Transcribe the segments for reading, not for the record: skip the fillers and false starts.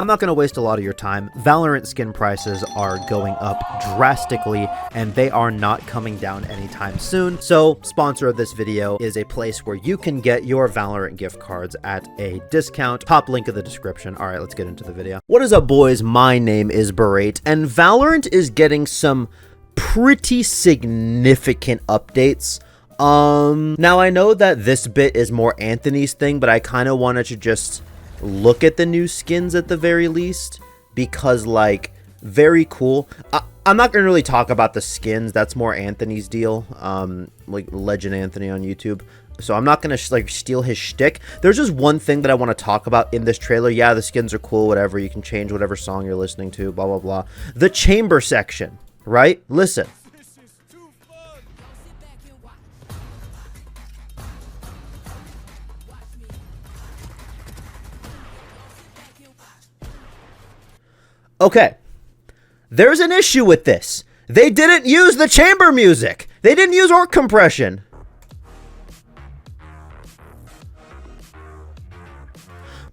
I'm not going to waste a lot of your time. Valorant skin prices are going up drastically, and they are not coming down anytime soon. So, sponsor of this video is a place where you can get your Valorant gift cards at a discount. Top link in the description. All right, let's get into the video. What is up, boys? My name is Berate, and Valorant is getting some pretty significant updates. Now I know that this bit is more Anthony's thing, but I kind of wanted to just look at the new skins at the very least, because like, very cool. I'm not gonna really talk about the skins, that's more Anthony's deal, like Legend Anthony on YouTube, so I'm not gonna like steal his shtick. There's just one thing that I want to talk about in this trailer. Yeah, the skins are cool, whatever, you can change whatever song you're listening to, blah blah blah. The chamber section, right? Listen. Okay, there's an issue with this. They didn't use the chamber music. They didn't use orc compression.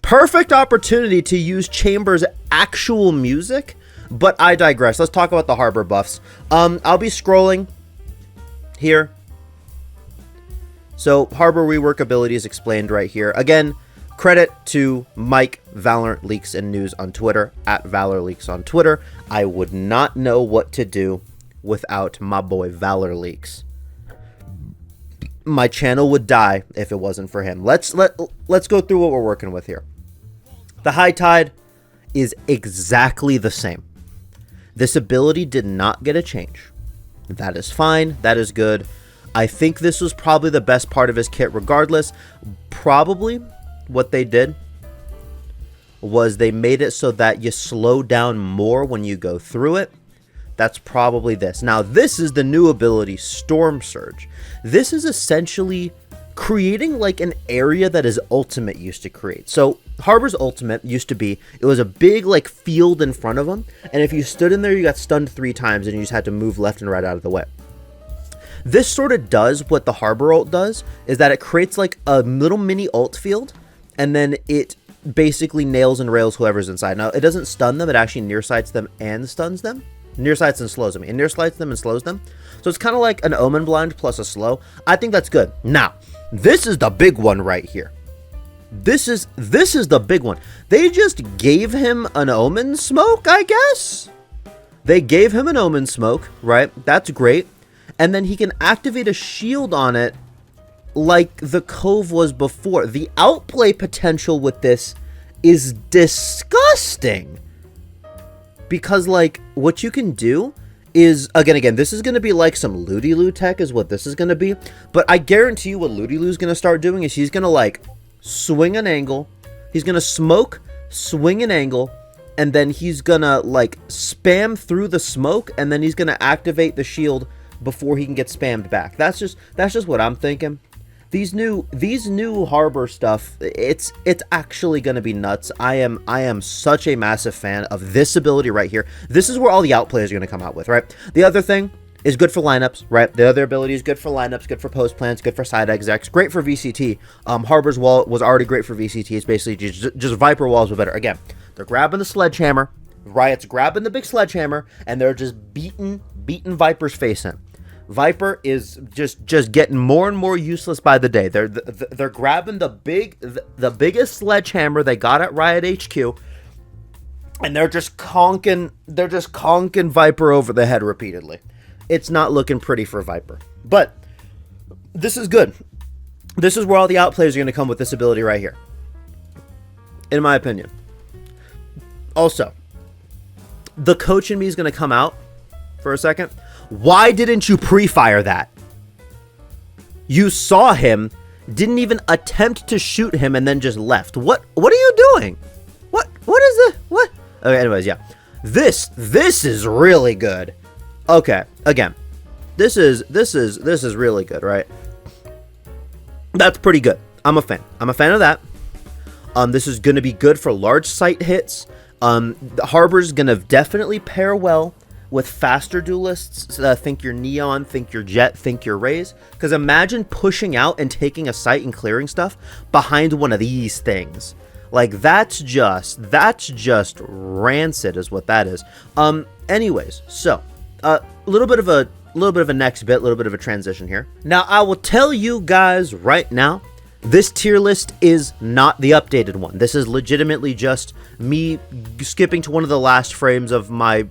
Perfect opportunity to use Chamber's actual music, but I digress. Let's talk about the harbor buffs. I'll be scrolling here. So harbor rework abilities explained right here. Again, credit to Mike, Valorant Leaks and News on Twitter, at Valor Leaks on Twitter. I would not know what to do without my boy Valor Leaks. My channel would die if it wasn't for him. Let's go through what we're working with here. The High Tide is exactly the same. This ability did not get a change. That is fine. That is good. I think this was probably the best part of his kit regardless. Probably what they did was they made it so that you slow down more when you go through it. That's probably this. Now, this is the new ability, Storm Surge. This is essentially creating like an area that his ultimate used to create. So Harbor's ultimate used to be, it was a big like field in front of him, and if you stood in there, you got stunned 3 times and you just had to move left and right out of the way. This sort of does what the Harbor ult does, is that it creates like a little mini ult field, and then it basically nails and rails whoever's inside. Now, it doesn't stun them, it actually nearsights them and stuns them. Nearsights and slows them. It nearsights them and slows them. So it's kind of like an Omen Blind plus a slow. I think that's good. Now, this is the big one right here. This is the big one. They just gave him an Omen Smoke, I guess? They gave him an Omen Smoke, right? That's great. And then he can activate a shield on it like the Cove was before. The outplay potential with this is disgusting. Because, like, what you can do is, again, this is going to be like some Looty Loo tech is what this is going to be. But I guarantee you what Looty Loo's going to start doing is he's going to, like, swing an angle. He's going to smoke, swing an angle, and then he's going to, like, spam through the smoke, and then he's going to activate the shield before he can get spammed back. That's just what I'm thinking. These new harbor stuff, it's actually going to be nuts. I am such a massive fan of this ability right here. This is where all the outplays are going to come out with, right? The other thing is good for lineups, right? The other ability is good for lineups, good for post plants, good for side execs, great for VCT. Harbor's wall was already great for VCT. It's basically just Viper walls, but better. Again, they're grabbing the sledgehammer. Riot's grabbing the big sledgehammer, and they're just beating Viper's face in. Viper is just getting more and more useless by the day. They're grabbing the biggest sledgehammer they got at Riot HQ, and they're just conking Viper over the head repeatedly. It's not looking pretty for Viper, but this is good. This is where all the outplays are going to come with this ability right here, in my opinion. Also, the coach in me is going to come out for a second. Why didn't you pre-fire that? You saw him, didn't even attempt to shoot him, and then just left. What are you doing? What is the what? Okay, anyways, yeah. This is really good. Okay, again. This is really good, right? That's pretty good. I'm a fan. I'm a fan of that. This is going to be good for large site hits. The Harbor's going to definitely pair well with faster duelists. Think your Neon, think your Jet, think your Raze. Because imagine pushing out and taking a site and clearing stuff behind one of these things. Like, that's just rancid is what that is. Anyways, so a little bit of a next bit, a little bit of a transition here. Now, I will tell you guys right now, this tier list is not the updated one. This is legitimately just me skipping to one of the last frames of my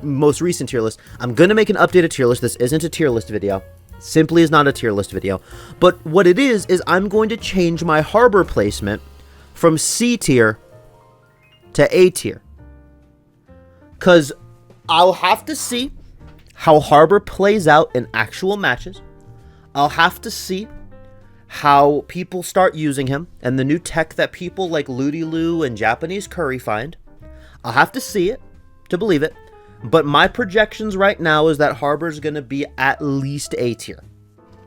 most recent tier list. I'm going to make an updated tier list. This isn't a tier list video. Simply is not a tier list video. But what it is I'm going to change my harbor placement from C tier to A tier. Because I'll have to see how harbor plays out in actual matches. I'll have to see how people start using him and the new tech that people like Lulu and Japanese Curry find. I'll have to see it to believe it. But my projections right now is that Harbor's going to be at least A tier.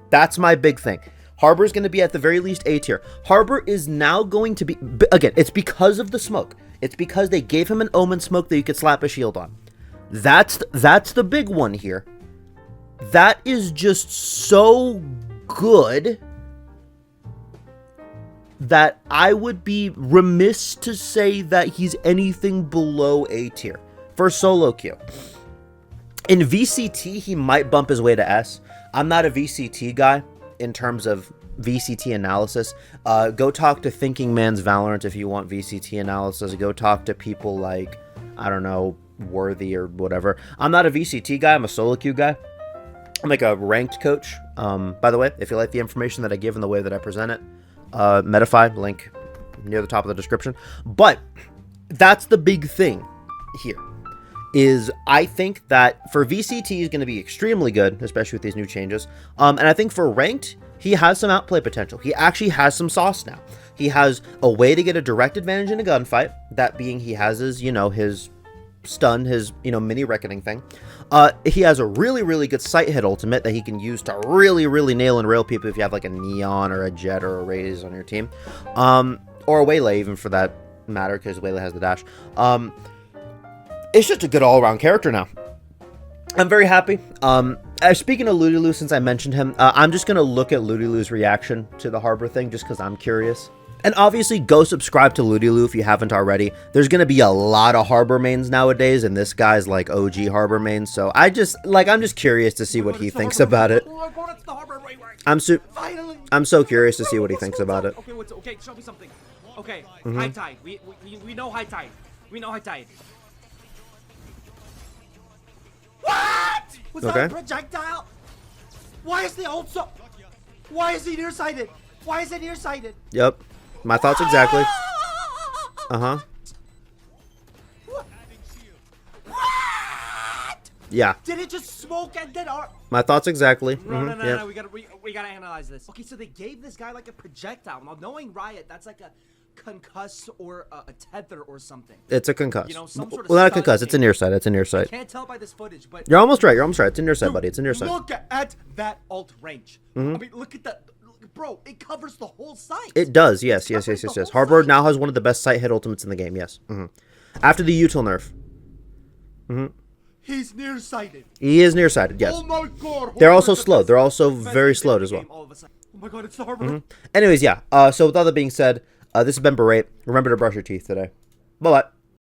That's my big thing. Harbor's going to be at the very least A tier. Harbor is now going to be... Again, it's because of the smoke. It's because they gave him an Omen smoke that you could slap a shield on. That's the big one here. That is just so good that I would be remiss to say that he's anything below A tier for solo queue. In VCT, he might bump his way to S. I'm not a VCT guy in terms of VCT analysis. Go talk to Thinking Man's Valorant if you want VCT analysis. Go talk to people like, I don't know, Worthy or whatever. I'm not a VCT guy. I'm a solo queue guy. I'm like a ranked coach. By the way, if you like the information that I give in the way that I present it, Metafy, link near the top of the description. But that's the big thing here, is I think that for VCT he's going to be extremely good, especially with these new changes. And I think for ranked, he has some outplay potential. He actually has some sauce now. He has a way to get a direct advantage in a gunfight. That being, he has his, his stun, his, mini reckoning thing. He has a really, really good sight hit ultimate that he can use to really, really nail and rail people if you have like a Neon or a Jet or a Raze on your team. Or a Waylay even for that matter, because Waylay has the dash. It's just a good all-around character now. I'm very happy. Speaking of Lulu, since I mentioned him, I'm just going to look at Lulu's reaction to the Harbor thing just because I'm curious. And obviously, go subscribe to Lulu if you haven't already. There's going to be a lot of Harbor mains nowadays, and this guy's like OG Harbor main. So I'm just curious to see what he thinks about it. I'm so curious to see what he thinks about it. Okay, show me something. Okay, high tide. We know high tide. We know high tide. What? Was that a projectile? Why is the ult so... Why is he nearsighted? Why is it nearsighted? Yep. My thoughts exactly. Uh-huh. What? Yeah. Did it just smoke and then our... My thoughts exactly. No, we gotta analyze this. Okay, so they gave this guy like a projectile. Now, knowing Riot, that's like a concuss or a tether or something. It's a concuss. Some sort of not a concuss. It's a near sight. It's a near sight. Can't tell by this footage, but you're almost right. It's a near sight, buddy. It's a near sight. Look at that ult range. I mean, look at that. Bro, it covers the whole site. It does, yes. Harbor now has one of the best sight hit ultimates in the game, yes. After the util nerf. He's nearsighted. He is nearsighted, yes. Oh my god. They're also slow. They're also very slowed as well. Oh my god, it's the Harbor. Anyways, yeah. So with all that being said, this has been Berate. Remember to brush your teeth today. Bye-bye.